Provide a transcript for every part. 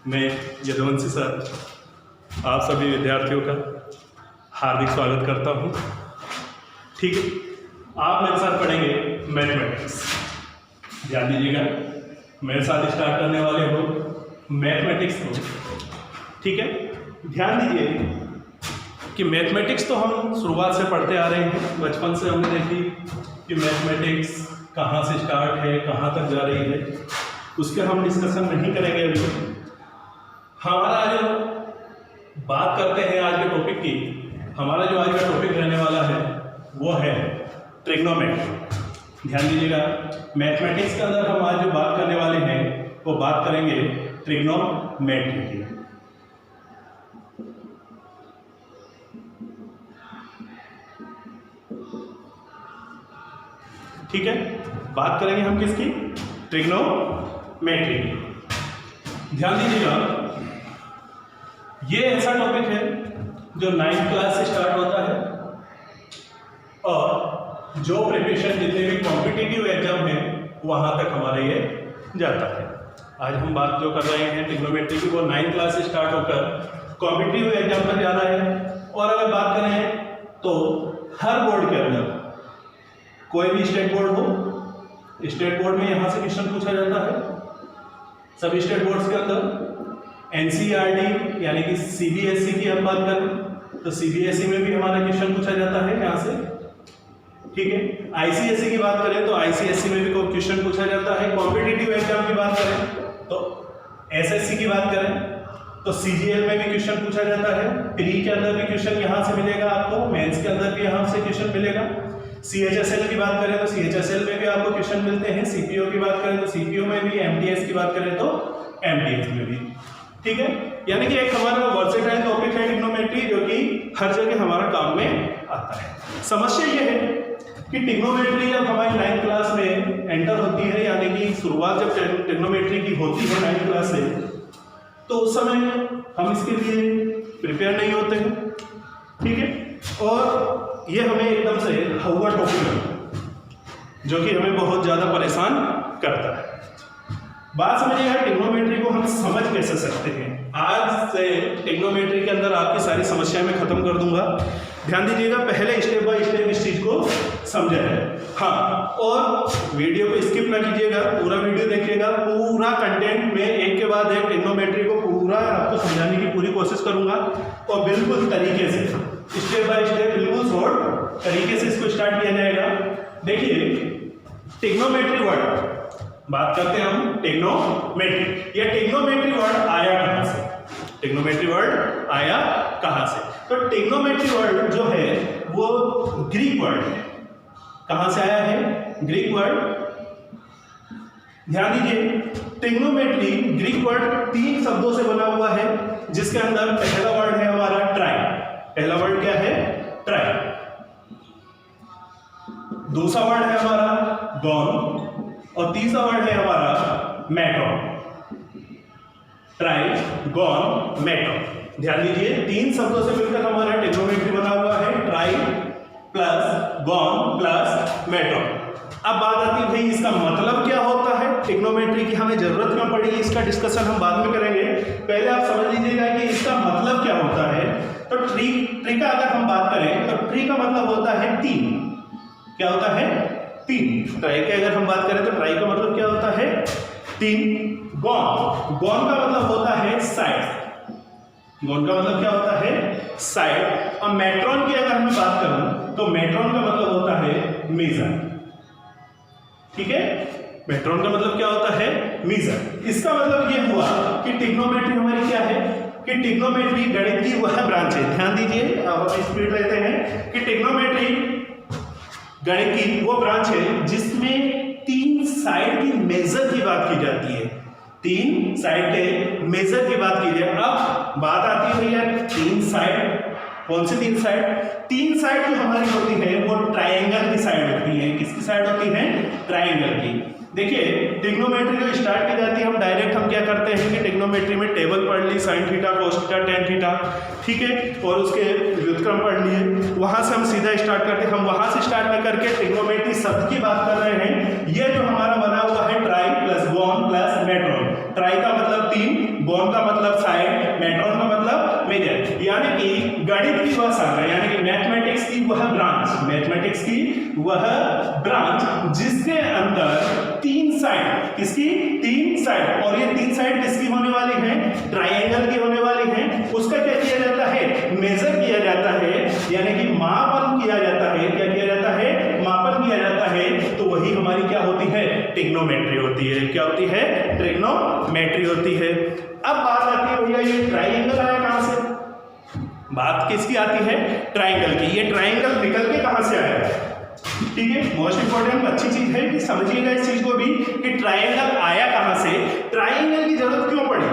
मैं यदुवंशी सर आप सभी विद्यार्थियों का हार्दिक स्वागत करता हूँ। ठीक है, आप मेरे साथ पढ़ेंगे मैथमेटिक्स। ध्यान दीजिएगा, मेरे साथ स्टार्ट करने वाले हो मैथमेटिक्स को। ठीक है, ध्यान दीजिए कि मैथमेटिक्स तो हम शुरुआत से पढ़ते आ रहे हैं। बचपन से हमने देखी कि मैथमेटिक्स कहाँ से स्टार्ट है, कहाँ तक जा रही है, उसके हम डिस्कशन नहीं करेंगे अभी। हमारा जो बात करते हैं आज के टॉपिक की, हमारा जो आज का टॉपिक रहने वाला है वो है ट्रिग्नोमेट्री। ध्यान दीजिएगा, मैथमेटिक्स के अंदर हम आज जो बात करने वाले हैं वो बात करेंगे ट्रिग्नोमेट्री की। ठीक है, बात करेंगे हम किसकी? ट्रिग्नोमेट्री की। ध्यान दीजिएगा, ये ऐसा टॉपिक है जो 9th क्लास से स्टार्ट होता है और जो प्रिपरेशन जितने भी कॉम्पिटिटिव एग्जाम हैं वहां तक हमारा ये जाता है। आज हम बात जो कर रहे हैं ट्रिग्नोमेट्री की, वो 9th क्लास से स्टार्ट होकर कॉम्पिटिटिव एग्जाम तक जा रहा है। और अगर बात करें तो हर बोर्ड के अंदर, कोई भी स्टेट बोर्ड हो, स्टेट बोर्ड में यहाँ से क्वेश्चन पूछा जाता है। सभी स्टेट बोर्ड्स के अंदर एनसीईआरटी यानी कि सीबीएसई की हम बात करें तो सीबीएसई में भी हमारा क्वेश्चन पूछा जाता है यहाँ से। ठीक है, आईसीएसई की बात करें तो आईसीएसई में भी कोई क्वेश्चन पूछा जाता है। कॉम्पिटिटिव एग्जाम की बात करें तो एसएससी की बात करें तो सीजीएल में भी क्वेश्चन पूछा जाता है। प्री के अंदर भी क्वेश्चन यहाँ से मिलेगा आपको, मेंस के अंदर भी यहाँ से क्वेश्चन मिलेगा। सीएचएसएल की बात करें तो सीएचएसएल में भी आपको क्वेश्चन मिलते हैं। सीपीओ की बात करें तो सीपीओ में भी, एमटीएस की बात करें तो एमटीएस में भी। ठीक है, यानी कि एक हमारा वर्सेटाइल टॉपिक है ट्रिग्नोमेट्री, जो कि हर जगह हमारा काम में आता है। समस्या ये है कि ट्रिग्नोमेट्री जब हमारी 9th क्लास में एंटर होती है, यानी कि शुरुआत जब ट्रिग्नोमेट्री की होती है 9th क्लास से, तो उस समय हम इसके लिए प्रिपेयर नहीं होते हैं। ठीक है, और ये हमें एकदम से हवा टॉपिक है जो कि हमें बहुत ज़्यादा परेशान करता है। बात समझिएगा, ट्रिग्नोमेट्री को हम समझ कैसे सकते हैं। आज से ट्रिग्नोमेट्री के अंदर आपकी सारी समस्याएं मैं खत्म कर दूंगा। ध्यान दीजिएगा, पहले स्टेप बाय स्टेप इस चीज को समझा है। हाँ, और वीडियो को स्किप ना कीजिएगा, पूरा वीडियो देखिएगा। पूरा कंटेंट में एक के बाद एक ट्रिग्नोमेट्री को पूरा आपको समझाने की पूरी कोशिश करूंगा और बिल्कुल तरीके से, स्टेप बाय स्टेप, बिल्कुल शॉर्ट तरीके से इसको स्टार्ट किया जाएगा। देखिए, ट्रिग्नोमेट्री वर्ड बात करते हैं हम ट्रिग्नोमेट्री। यह ट्रिग्नोमेट्री वर्ड आया कहां से? ट्रिग्नोमेट्री वर्ड आया कहां से? तो ट्रिग्नोमेट्री वर्ड जो है वो ग्रीक वर्ड है। कहां से आया है? Greek word. ध्यान दीजिए, ट्रिग्नोमेट्री ग्रीक वर्ड 3 शब्दों से बना हुआ है, जिसके अंदर पहला वर्ड है हमारा ट्राई। पहला वर्ड क्या है? ट्राई। दूसरा वर्ड है हमारा गॉन और तीसरा वर्ड है हमारा मेट्रॉन। Try, gone, मेट्रॉन। ध्यान दीजिए, 3 शब्दों से मिलकर हमारा ट्रिग्नोमेट्री बना हुआ है। Tri plus gon plus metron. अब बात आती है भाई, इसका मतलब क्या होता है? ट्रिग्नोमेट्री की हमें जरूरत क्यों पड़ी, इसका डिस्कशन हम बाद में करेंगे। पहले आप समझ लीजिएगा कि इसका मतलब क्या होता है। तो ट्री का अगर हम बात करें तो ट्री का मतलब होता है 3। क्या होता है? 3। ट्राई की अगर हम बात करें तो ट्राई का मतलब क्या होता है? 3। गॉन का मतलब होता है साइड। गॉन का मतलब क्या होता है? साइड। और मेट्रॉन की अगर मैं बात करूं तो मेट्रॉन का मतलब होता है मेजर। ठीक है, मेट्रॉन का मतलब क्या होता है? मेजर। इसका मतलब ये हुआ कि ट्रिग्नोमेट्री हमारी क्या है कि ट्रिग्नोमेट्री गणित की वह ब्रांच है। ध्यान दीजिए, अब हम स्पीड लेते हैं कि ट्रिग्नोमेट्री गणित की वो ब्रांच है जिसमें 3 साइड की मेजर की बात की जाती है। 3 साइड के मेजर की बात की जाए। अब बात आती है भैया 3 साइड, कौन सी 3 साइड? 3 साइड जो हमारी होती है वो ट्रायंगल की साइड होती है। किसकी साइड होती है? ट्रायंगल की। देखिए, ट्रिग्नोमेट्री जो स्टार्ट की जाती है, हम डायरेक्ट हम क्या करते हैं कि ट्रिग्नोमेट्री में टेबल पढ़ ली, sine theta, cos theta, tan theta, ठीक है, और उसके व्युत्क्रम पढ़ लिए, वहां से हम सीधा स्टार्ट करते हैं। हम वहां से स्टार्ट में करके ट्रिग्नोमेट्री शब्द की बात कर रहे हैं। ये जो हमारा बना हुआ है tri plus gon plus metron. Tri का मतलब 3, गॉन का मतलब मैथमेटिक्स की वह ब्रांच जिसके अंदर 3 साइड, किसकी 3 साइड, और ये 3 साइड किसकी होने वाली है, ट्राइंगल की होने वाली है, उसका क्या किया जाता है, मेजर किया जाता है, यानी कि मापन किया जाता है। क्या किया जाता है, मापन किया जाता है। तो वही हमारी क्या होती है, ट्रिग्नोमेट्री होती है। क्या होती है, ट्रिग्नोमेट्री होती है। अब बात आती है भैया ये ट्राइंगल आया कहां से, बात किसकी आती है, ट्राइंगल की। ये ट्राइंगल निकल के कहां से आया, ठीक है, मोस्ट इंपॉर्टेंट अच्छी चीज है कि समझिएगा इस चीज को भी कि ट्राइंगल आया कहां से, ट्राइंगल की जरूरत क्यों पड़ी।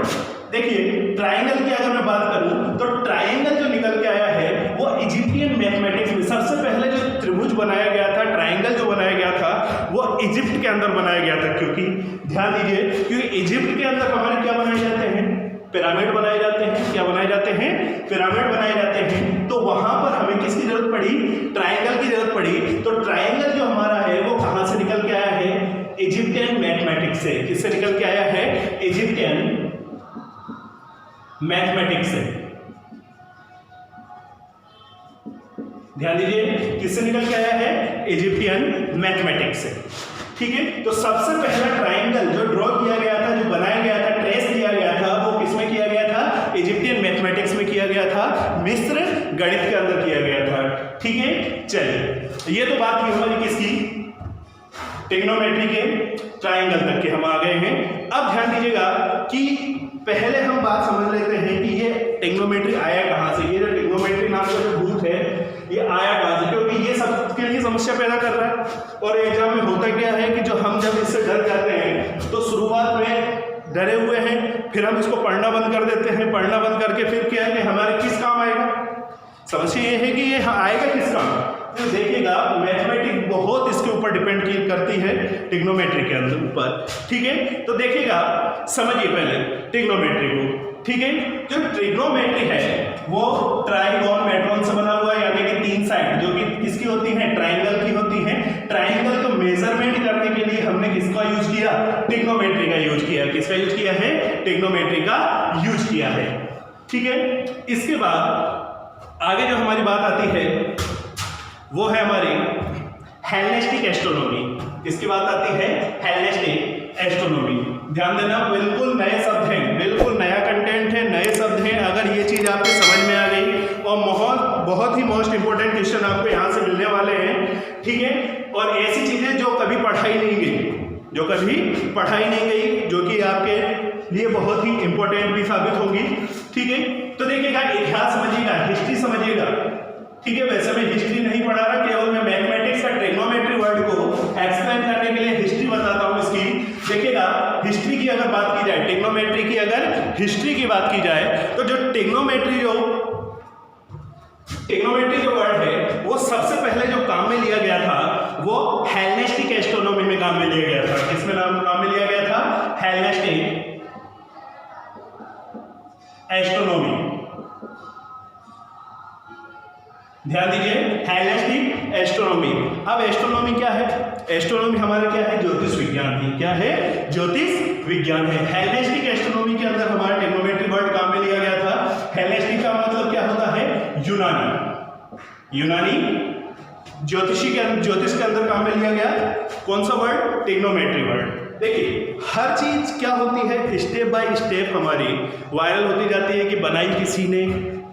देखिए ट्राइंगल की अगर मैं बात करूं तो ट्राइंगल जो निकल के आया है वो इजिप्टियन मैथमेटिक्स में सबसे पहले जो त्रिभुज बनाया गया था, ट्राइंगल जो बनाया गया था वो इजिप्ट के अंदर बनाया गया था। क्योंकि ध्यान दीजिए, क्योंकि इजिप्ट के अंदर हमारे क्या बनाए जाते हैं, पिरामिड बनाए जाते हैं। क्या बनाए जाते हैं, पिरामिड बनाए जाते हैं। तो वहां पर हमें किसकी जरूरत पड़ी, ट्राइंगल की जरूरत पड़ी। तो ट्राइंगल जो हमारा है वो कहां से निकल के आया है, इजिप्टियन मैथमेटिक्स से। किससे निकल के आया है, इजिप्टियन मैथमेटिक्स से। ध्यान दीजिए किससे निकल के आया है, इजिप्टियन मैथमेटिक्स से। ठीक है, तो सबसे पहला ट्राइंगल जो ड्रॉ किया गया था, जो बनाया गया था, ट्रेस किया गया था, वो किसमें किया गया था, इजिप्टियन मैथमेटिक्स में किया गया था, मिस्र गणित के अंदर किया गया था। ठीक है, चलिए ये तो बात की हमारी किसकी, ट्रिग्नोमेट्री के, ट्राइंगल तक के हम आ गए हैं। अब ध्यान दीजिएगा कि पहले हम बात समझ लेते हैं कि ये ट्रिग्नोमेट्री आया कहां से। ये जो ट्रिग्नोमेट्री नाम का जो भूत है ये आया कहां से, क्योंकि ये सबके लिए समस्या पैदा कर रहा है। और एग्जाम में होता क्या है कि जो हम जब इससे डर जाते हैं तो शुरुआत में डरे हुए हैं, फिर हम इसको पढ़ना बंद कर देते हैं। पढ़ना बंद करके फिर क्या है कि हमारे किस काम आएगा, समस्या ये है कि ये आएगा किस काम। तो देखिएगा मैथमेटिक्स बहुत इसके ऊपर डिपेंड करती है, ट्रिग्नोमेट्री के अंदर ऊपर। ठीक है, तो देखिएगा समझिए पहले ट्रिग्नोमेट्री को। ठीक है, जो ट्रिग्नोमेट्री है वो ट्राइगोनमेट्रॉन से बना हुआ है, यानी कि 3 साइड जो कि किसकी होती है, ट्राइंगल की होती है। ट्राइंगल को मेजरमेंट करने के लिए हमने किसका यूज किया, ट्रिग्नोमेट्री का यूज किया। किसका यूज किया है, ट्रिग्नोमेट्री का यूज किया है। ठीक है, इसके बाद आगे जो हमारी बात आती है वो है हमारी हेलेनिस्टिक एस्ट्रोनॉमी। इसकी बात आती है हेलेनिस्टिक एस्ट्रोनॉमी। ध्यान देना, बिल्कुल नए शब्द हैं, बिल्कुल नया कंटेंट है, नए शब्द हैं। अगर ये चीज आपके समझ में आ गई और बहुत ही मोस्ट इंपोर्टेंट क्वेश्चन आपको यहाँ से मिलने वाले हैं। ठीक है, और ऐसी चीजें जो कभी पढ़ाई नहीं गई, जो कभी पढ़ाई नहीं गई, जो कि आपके लिए बहुत ही इंपॉर्टेंट भी साबित होगी। ठीक है, तो देखिएगा इतिहास समझिएगा, हिस्ट्री समझिएगा। ठीक है, वैसे मैं हिस्ट्री नहीं पढ़ा रहा, केवल मैं मैथमेटिक्स का ट्रिग्नोमेट्री वर्ड को एक्सप्लेन करने के लिए हिस्ट्री बताता हूं इसकी। देखिएगा हिस्ट्री की अगर बात की जाए, ट्रिग्नोमेट्री की अगर हिस्ट्री की बात की जाए तो जो ट्रिग्नोमेट्री जो वर्ड है वो सबसे पहले जो काम में लिया गया था वो हेलेनिस्टिक एस्ट्रोनॉमी में काम में लिया गया था। किसमें काम में लिया गया था, हेलेनिस्टिक एस्ट्रोनॉमी। ध्यान दीजिए, हेलेनिस्टिक एस्ट्रोनॉमी। अब एस्ट्रोनॉमी क्या है, एस्ट्रोनॉमी हमारा क्या है, ज्योतिष विज्ञान है। क्या है, ज्योतिष विज्ञान है। हेलेनिस्टिक एस्ट्रोनॉमी के अंदर हमारा ट्रिग्नोमेट्री वर्ड काम में लिया गया था। हेलेनिस्टिक का मतलब क्या होता है, यूनानी। यूनानी ज्योतिष के अंदर काम में लिया गया कौन सा वर्ड, ट्रिग्नोमेट्री वर्ड। देखिए हर चीज क्या होती है, स्टेप बाय स्टेप हमारी वायरल होती जाती है कि बनाई किसी ने,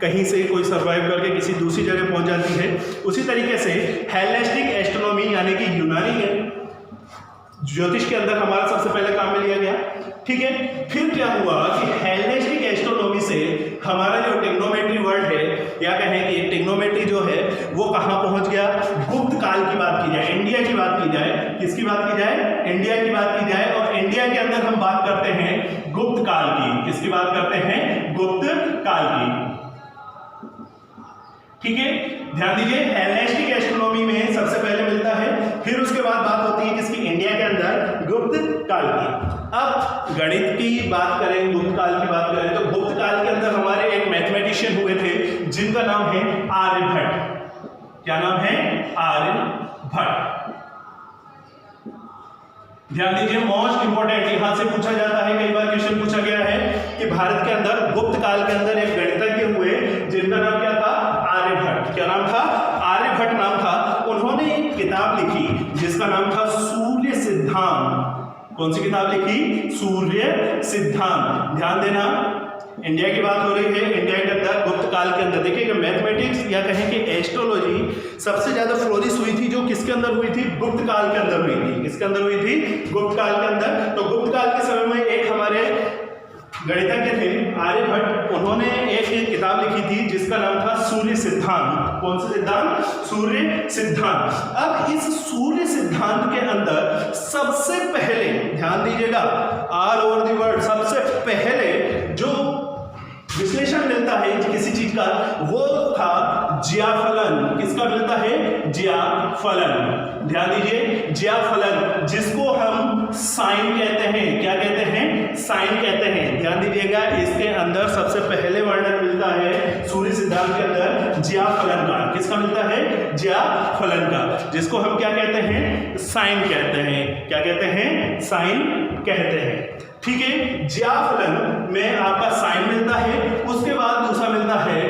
कहीं से कोई सर्वाइव करके किसी दूसरी जगह पहुंच जाती है। उसी तरीके से हेलेनिस्टिक एस्ट्रोनॉमी यानी कि यूनानी ज्योतिष के अंदर हमारा सबसे पहले काम में लिया गया। ठीक है, फिर क्या हुआ कि हेलेनिस्टिक एस्ट्रोनॉमी से हमारा जो ट्रिग्नोमेट्री वर्ड है, या कहें कि ट्रिग्नोमेट्री जो है वो कहाँ पहुंच गया, गुप्त काल की बात की जाए, इंडिया की बात की जाए, किसकी बात की जाए, इंडिया की बात की जाए। और इंडिया के अंदर हम बात करते हैं गुप्त काल की। किसकी बात करते हैं, गुप्त काल की। ठीक है, ध्यान दीजिए हेलेनिस्टिक एस्ट्रोनॉमी में सबसे पहले मिलता है, फिर उसके बाद बात होती है किसकी, इंडिया के अंदर गुप्त काल की। अब गणित की बात करें, गुप्त काल की बात करें तो गुप्त काल के अंदर हमारे एक मैथमेटिशियन हुए थे जिनका नाम है आर्यभट्ट। क्या नाम है, आर्यभट्ट। ध्यान दीजिए, मोस्ट इंपोर्टेंट यहां से पूछा जाता है, कई बार क्वेश्चन पूछा गया है कि भारत के अंदर गुप्त काल के अंदर एक गणितज्ञ हुए जिनका नाम क्या था, आर्यभट्ट। क्या नाम था, आर्यभट्ट नाम था। उन्होंने किताब लिखी जिसका नाम था सूर्य सिद्धांत। कौन सी किताब लिखी? सूर्य सिद्धांत। ध्यान देना, इंडिया की बात हो रही है। इंडिया के अंदर गुप्त काल के अंदर देखिएगा मैथमेटिक्स या कहें कि एस्ट्रोलॉजी सबसे ज्यादा फ्लोरिश हुई थी जो किसके अंदर हुई थी? गुप्त काल के अंदर हुई थी। किसके अंदर हुई थी? गुप्त काल के अंदर। तो गुप्त काल के समय में एक हमारे गणितज्ञ थे आर्यभट्ट, उन्होंने एक किताब लिखी थी जिसका नाम था सूर्य सिद्धांत। कौन सा सिद्धांत? सूर्य सिद्धांत। अब इस सूर्य सिद्धांत के अंदर सबसे पहले ध्यान दीजिएगा, ऑल ओवर द वर्ल्ड सबसे पहले जो विश्लेषण मिलता है किसी चीज का वो था ज्याफलन। किसका मिलता है? ज्याफलन। ध्यान दीजिए, ज्याफलन जिसको हम साइन कहते हैं। क्या कहते हैं? साइन कहते हैं। ध्यान दीजिएगा, इसके अंदर सबसे पहले वर्णन मिलता है सूर्य सिद्धांत के अंदर ज्याफलन का। किसका मिलता है? ज्याफलन का, जिसको हम क्या कहते हैं? साइन कहते हैं। क्या कहते हैं? साइन कहते हैं। ठीक है, ज्याफलन में आपका साइन मिलता है। उसके बाद दूसरा मिलता है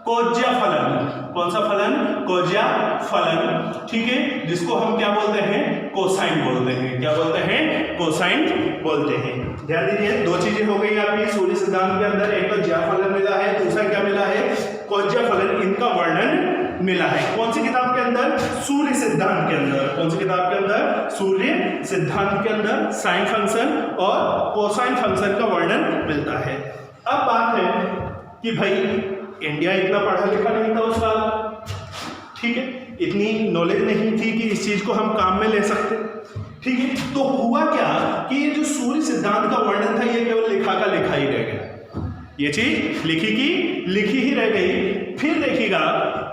कोज्या फलन। कौन सा फलन? कोज्या फलन। ठीक है, जिसको हम क्या बोलते हैं? कोसाइन बोलते हैं। क्या बोलते हैं? कोसाइन बोलते हैं। ध्यान दीजिए, दो चीजें हो गई आपकी सूर्य सिद्धांत के अंदर, एक तो ज्याफलन मिला है, दूसरा क्या मिला है? कोज्या फलन। इनका वर्णन मिला है कौन सी किताब के अंदर? सूर्य सिद्धांत के अंदर। कौन सी किताब के अंदर? सूर्य सिद्धांत के अंदर साइन फंक्शन और कोसाइन फंक्शन का वर्णन मिलता है। अब बात है कि भाई इंडिया इतना पढ़ा लिखा नहीं था उस साल, ठीक है, इतनी नॉलेज नहीं थी कि इस चीज को हम काम में ले सकते। ठीक है, तो हुआ क्या कि ये जो सूर्य सिद्धांत का वर्णन था ये केवल लिखा का लिखा ही रह गया। ये चीज लिखी की लिखी ही रह गई। फिर देखिएगा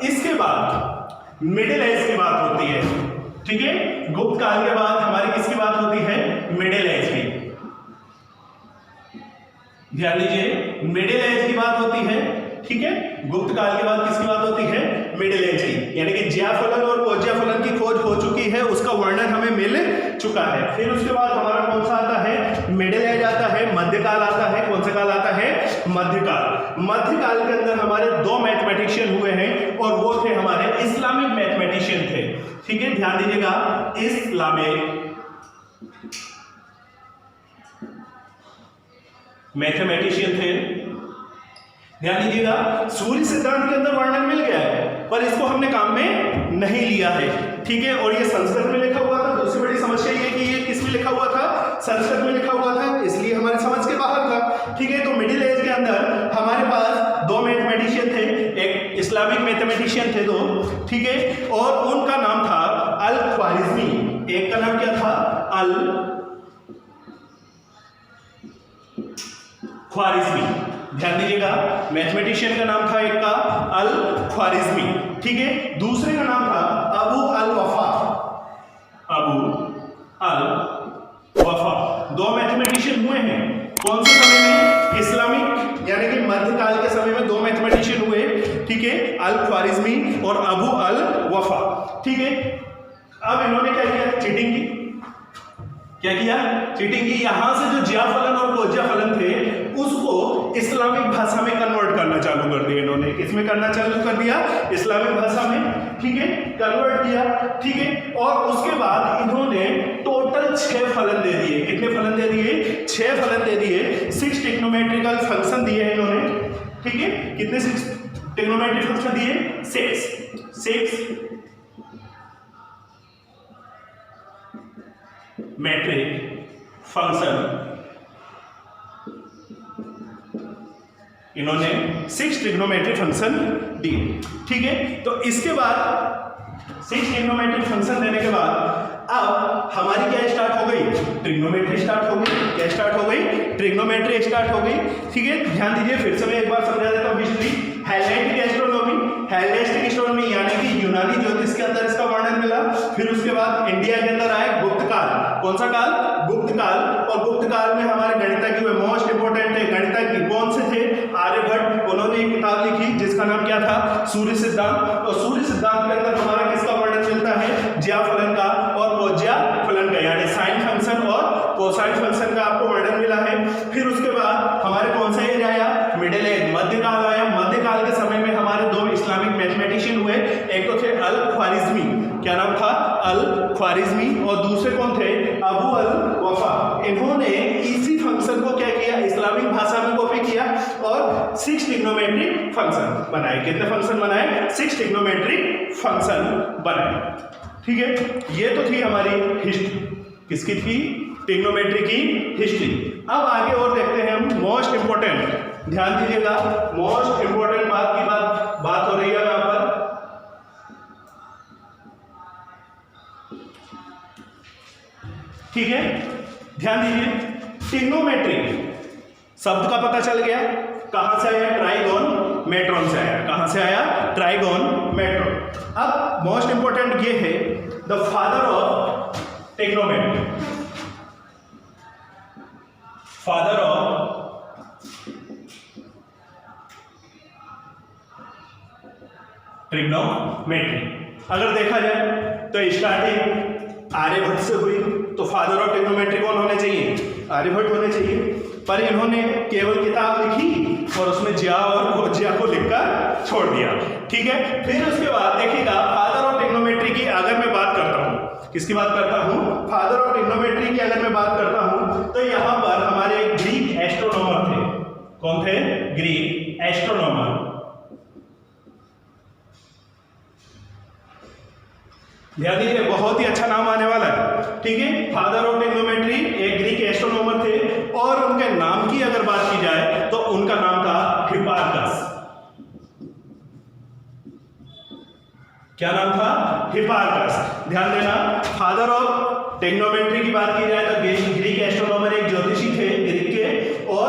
इसके बाद मिडिल एज की बात होती है। ठीक है, गुप्त काल के बाद हमारी किसकी बात होती है? मिडिल एज की। ध्यान दीजिए, मिडिल एज की बात होती है। ठीक है, गुप्त काल के बाद किसकी बात होती है? मिडिल एज की। यानी कि ज्याफलन और कोज्या फलन की खोज हो चुकी है, उसका वर्णन हमें मिल चुका है। फिर उसके बाद हमारा कौन सा आता है? मिडिल एज आता है, मध्यकाल आता है। कौन सा काल आता है? मध्यकाल। मध्यकाल के अंदर हमारे दो मैथमेटिशियन हुए हैं और वो थे हमारे इस्लामिक मैथमेटिशियन थे। ठीक है, ध्यान दीजिएगा, इस्लामिक मैथमेटिशियन थे। ध्यान दीजिएगा, सूर्य सिद्धांत के अंदर वर्णन मिल गया है पर इसको हमने काम में नहीं लिया है। ठीक है, और ये संस्कृत में लिखा हुआ था। दूसरी बड़ी समस्या ये कि ये किस में लिखा हुआ था? संस्कृत में लिखा हुआ था, इसलिए हमारी समझ के बाहर था। ठीक है, तो मिडिल एज के अंदर हमारे पास दो मैथमेटिशियन थे, एक इस्लामिक मैथमेटिशियन थे दो। ठीक है, और उनका नाम था अल ख्वारिज़मी। एक का नाम क्या था? अल ख्वारिज़मी। ध्यान दीजिएगा, मैथमेटिशियन का नाम था एक का अल ख्वारिज़मी। ठीक है, दूसरे का नाम था अबू अल वफा। अबू अल वफा। दो मैथमेटिशियन हुए हैं कौन से समय में? इस्लामिक यानी कि मध्यकाल के समय में दो मैथमेटिशियन हुए। ठीक है, अल ख्वारिज़मी और अबू अल वफा। ठीक है, अब इन्होंने क्या किया? चीटिंग की। क्या किया? चीटिंग की। यहां से जो ज्याफलन और कोज्या फलन थे उसको इस्लामिक भाषा में कन्वर्ट करना चालू कर दिया इन्होंने। किसमें करना चालू कर दिया? इस्लामिक भाषा में। ठीक है, कन्वर्ट किया। ठीक है, और उसके बाद इन्होंने टोटल 6 फलन दे दिए। कितने फलन दे दिए? 6 फलन दे दिए। 6 ट्रिग्नोमेट्रिकल फंक्शन दिए हैं इन्होंने। ठीक है, कितने 6 ट्रिग्नोमेट्रिक फंक्शन दिए? 6 मैट्रिक फंक्शन इन्होंने 6 ट्रिग्नोमेट्रिक फंक्शन दिए। ठीक है, तो इसके बाद 6 ट्रिग्नोमेट्रिक फंक्शन देने के बाद अब हमारी क्या स्टार्ट हो गई? ट्रिग्नोमेट्री स्टार्ट हो गई। क्या स्टार्ट हो गई? ट्रिग्नोमेट्री स्टार्ट हो गई। ठीक है, ध्यान दीजिए, फिर से मैं एक बार समझा देता हूँ history. Hellenistic astronomy, Hellenistic astronomy यानी कि यूनानी ज्योतिष के अंदर इसका वर्णन मिला। फिर उसके बाद इंडिया के अंदर आए गुप्त काल। कौन सा काल? गुप्त काल। और गुप्त काल में हमारे गणितज्ञ हुए, मोस्ट इंपोर्टेंट थे गणितज्ञ। कौन से थे? आर्यभट्ट। उन्होंने एक किताब लिखी जिसका नाम क्या था? सूर्य सिद्धांत। और सूर्य सिद्धांत के अंदर हमारा किसका वर्णन मिलता है? ज्याफलन का और कोज्या फलन का, यानी साइन फंक्शन और कोसाइन फंक्शन का आपको वर्णन मिला है। फिर उसके बाद हमारे कौन सा एज आया? मिडिल एज, मध्यकाल आया। मध्यकाल के समय में हमारे दो इस्लामिक मैथमेटिशियन हुए। एक तो थे अल ख्वारिज़मी। क्या नाम था? ख्वारिज़मी और दूसरे कौन थे, अबू अल वफा। इन्होंने इसी फंक्शन को क्या किया, इस्लामिक भाषा में कॉपी किया और 6 ट्रिग्नोमेट्रिक फंक्शन बनाए। कितने फंक्शन बनाए, 6 ट्रिग्नोमेट्रिक फंक्शन बनाए। ठीक है, ये तो थी हमारी हिस्ट्री, किसकी थी, ट्रिग्नोमेट्री की हिस्ट्री। अब आगे और देखते हैं हम मोस्ट इंपोर्टेंट, ध्यान दीजिएगा, मोस्ट इंपोर्टेंट बात की बात हो रही है यहाँ पर। ठीक है, ध्यान दीजिए, ट्रिग्नोमेट्री शब्द का पता चल गया, कहां से आया, ट्राइगोन मेट्रॉन से आया। कहां से आया, ट्राइगोन मेट्रॉन। अब मोस्ट इंपोर्टेंट ये है, the father of trigonometry, father of trigonometry. अगर देखा जाए तो स्टार्टिंग आर्यभट्ट से हुई, तो फादर ऑफ ट्रिग्नोमेट्री कौन होने चाहिए, आर्यभट्ट होने चाहिए। पर इन्होंने केवल किताब लिखी और उसमें जिया को लिखकर छोड़ दिया। ठीक है, फिर उसके बाद देखिएगा, फादर ऑफ ट्रिग्नोमेट्री की अगर मैं बात करता हूँ, किसकी बात करता हूँ, फादर ऑफ ट्रिग्नोमेट्री की अगर मैं बात करता हूँ, तो यहाँ पर हमारे ग्रीक एस्ट्रोनॉमर थे। कौन थे, ग्रीक एस्ट्रोनॉमर। ध्यान दीजिए, बहुत ही अच्छा नाम आने वाला है। ठीक है, फादर ऑफ ट्रिग्नोमेट्री एक ग्रीक एस्ट्रोनॉमर थे और उनके नाम की अगर बात की जाए तो उनका नाम था हिपार्कस। क्या नाम था, हिपार्कस। ध्यान देना, फादर ऑफ ट्रिग्नोमेट्री की बात की जाए तो ग्रीक एस्ट्रोनॉमर एक ज्योतिषी थे ग्रीक के, और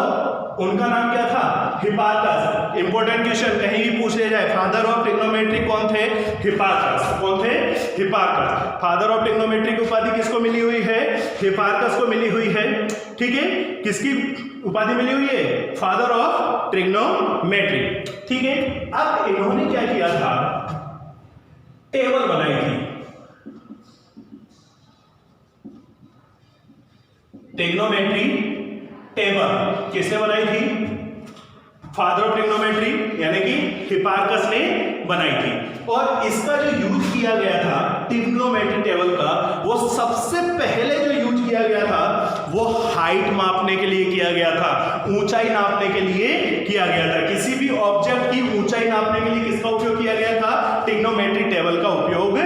उनका नाम क्या था, हिपार्कस। इंपॉर्टेंट क्वेश्चन कहीं भी पूछ लिया जाए, फादर ऑफ ट्रिग्नोमेट्री कौन थे, हिपार्कस। कौन थे, हिपार्कस। फादर ऑफ ट्रिग्नोमेट्री की उपाधि किसको मिली हुई है, हिपार्कस को मिली हुई है। ठीक है, किसकी उपाधि मिली हुई है, फादर ऑफ ट्रिग्नोमेट्री। ठीक है, अब इन्होंने क्या किया था, टेबल बनाई थी, ट्रिग्नोमेट्री टेबल। किसने बनाई थी, फादर ऑफ ट्रिग्नोमेट्री यानी कि हिपार्कस ने बनाई थी। और इसका जो यूज किया गया था ट्रिग्नोमेट्री टेबल का, वो सबसे पहले जो यूज किया गया था वो हाइट मापने के लिए किया गया था, ऊंचाई नापने के लिए किया गया था। किसी भी ऑब्जेक्ट की ऊंचाई नापने के लिए किसका उपयोग किया गया था, ट्रिग्नोमेट्री टेबल का उपयोग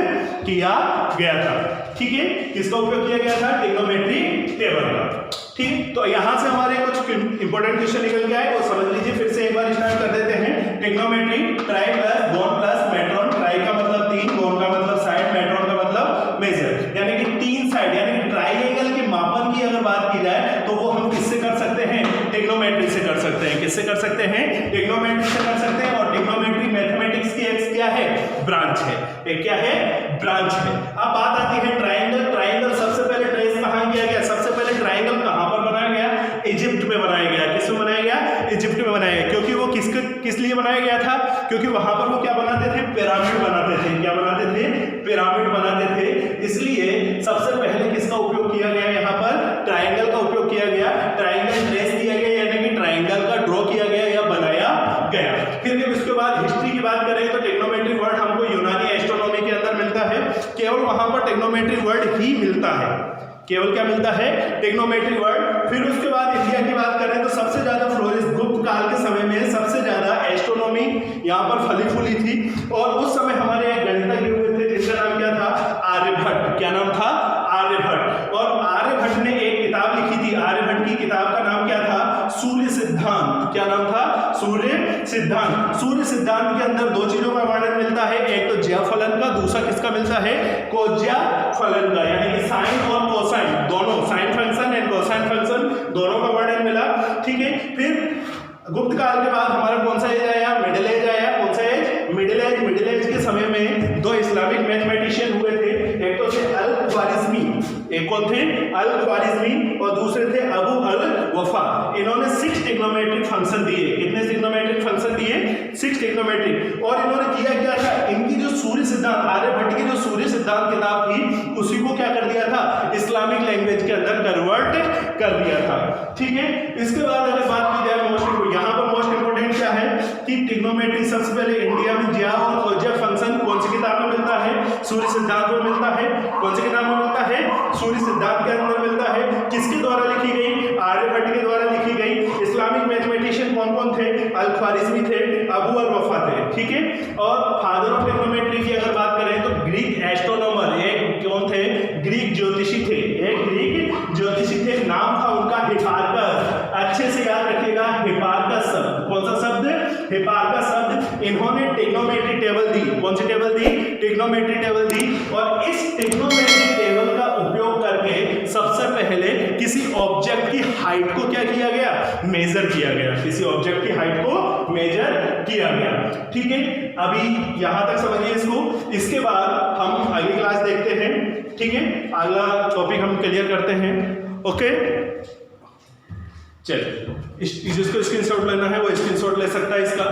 किया गया था। ठीक है, किसका उपयोग किया गया था, ट्रिग्नोमेट्री टेबल का। ठीक, तो यहां से हमारे कुछ इंपॉर्टेंट क्वेश्चन निकल के आए, वो समझ लीजिए। फिर से एक बार स्टार्ट कर देते हैं। ट्रिग्नोमेट्री, ट्राई प्लस गोन प्लस मेट्रॉन। ट्राई का मतलब 3, गोन का मतलब साइड, मेट्रॉन का मतलब मेजर, यानी कि 3 साइड, यानी कि ट्राइंगल के मापन की अगर बात की जाए तो वो हम किससे कर सकते हैं, ट्रिग्नोमेट्री से कर सकते हैं। किससे कर सकते हैं, ट्रिग्नोमेट्री से कर सकते हैं। और ट्रिग्नोमेट्री मैथमेटिक्स की एक क्या है, ब्रांच है, एक क्या है, ब्रांच है। अब बात आती है ट्राइंगल। ट्राइंगल सबसे पहले ट्रेस कहां किया गया, सबसे पहले ट्राइंगल कहां पर बनाया गया, इजिप्ट में बनाया गया। किस में बनाया गया, इजिप्ट में बनाया गया। क्योंकि वो किस लिए बनाया गया था, क्योंकि वहां पर वो क्या बनाते थे, पिरामिड बनाते थे। क्या बनाते थे, पिरामिड बनाते थे। इसलिए सबसे पहले किसका उपयोग किया गया, यहाँ पर ट्राइंगल का उपयोग किया गया। ट्राइंगल ट्रेस किया गया, यानी कि ट्राइंगल का ड्रॉ किया गया या बनाया गया। फिर जब इसके बाद हिस्ट्री की बात करें तो ट्रिग्नोमेट्री वर्ड हमको यूनानी एस्ट्रोनॉमी के अंदर मिलता है। केवल वहां पर ट्रिग्नोमेट्री वर्ड ही मिलता है, केवल क्या मिलता है, ट्रिग्नोमेट्री वर्ड। फिर उसके बाद इंडिया की बात करें तो सबसे ज्यादा फ्लोरिश गुप्त काल के समय में सबसे ज्यादा एस्ट्रोनॉमी यहाँ पर फली फूली थी। और उस समय हमारे एक गणितज्ञ हुए थे जिनका नाम क्या था, आर्यभट्ट। क्या नाम था, आर्यभट्ट। और आर्यभट्ट ने एक किताब लिखी थी। आर्यभट्ट की किताब का नाम क्या था, सूर्य सिद्धांत। क्या नाम था, सूर्य सिद्धांत। सूर्य सिद्धांत के अंदर 2 चीजों का वर्णन मिलता है, एक तो ज्या फलन का, दूसरा किसका मिलता है, कोज्या फलन का, यानी कि साइन और कोसाइन दोनों, sine function and cosine function दोनों का वर्णन मिला। ठीक है, फिर गुप्त काल के बाद हमारा कौन सा एज आया, मिडिल एज आया। कौन सा age, middle age. Middle age के समय में 2 इस्लामिक मैथमेटिशियन हुए थे, एक तो थे अल ख्वारिज़मी, एक कौन थे, अल ख्वारिज़मी, और दूसरे थे अबू अल वफा। इन्होंने 6 ट्रिग्नोमेट्रिक फंक्शन दिए। कितने ट्रिग्नोमेट्रिक फंक्शन दिए, 6 ट्रिग्नोमेट्रिक। और इन्होंने किया क्या था, इनकी जो सूर्य सिद्धांत, आर्यभट्ट की जो सूर्य सिद्धांत किताब थी उसी को क्या कर दिया था, इस्लामिक लैंग्वेज के अंदर कन्वर्ट कर दिया था। ठीक है, इसके बाद अगर बात की जाए यहाँ पर मोस्ट इंपोर्टेंट क्या है कि ट्रिग्नोमेट्री सबसे पहले इंडिया में ज्या और कोज्या फंक्शन कौन सी किताब में मिलता है, सूर्य सिद्धांत में मिलता है। कौन सी किताब में किसके द्वारा लिखी गई? आर्यभट्ट के द्वारा लिखी गई। इस्लामिक मैथमेटिशियन कौन कौन थे? अल ख्वारिज़मी थे, अबू अल वफा थे, ठीक है। और फादर ऑफ ट्रिग्नोमेट्री की अगर बात करें तो ग्रीक एस्ट्रोनॉमर, एक कौन थे? ग्रीक ज्योतिषी थे, एक ग्रीक ज्योतिषी थे, नाम था उनका हिपार्कस। अच्छे से याद रखिएगा, हिपार्कस शब्द, कौन सा शब्द? हिपार्कस शब्द। इन्होंने ट्रिग्नोमेट्री टेबल दी, कौन सी टेबल दी? ट्रिग्नोमेट्री टेबल दी। और इस ट्रिग्नोमेट्री टेबल का उपयोग करके सबसे पहले किसी ऑब्जेक्ट की हाइट को क्या किया गया? मेजर किया गया। किसी ऑब्जेक्ट की हाइट को मेजर किया गया, ठीक है। अभी यहां तक समझिए इसको। इसके बाद हम अगली क्लास देखते हैं, ठीक है। अगला टॉपिक हम क्लियर करते हैं, ओके। चलिए, जिसको स्क्रीनशॉट लेना है वो स्क्रीनशॉट ले सकता है इसका।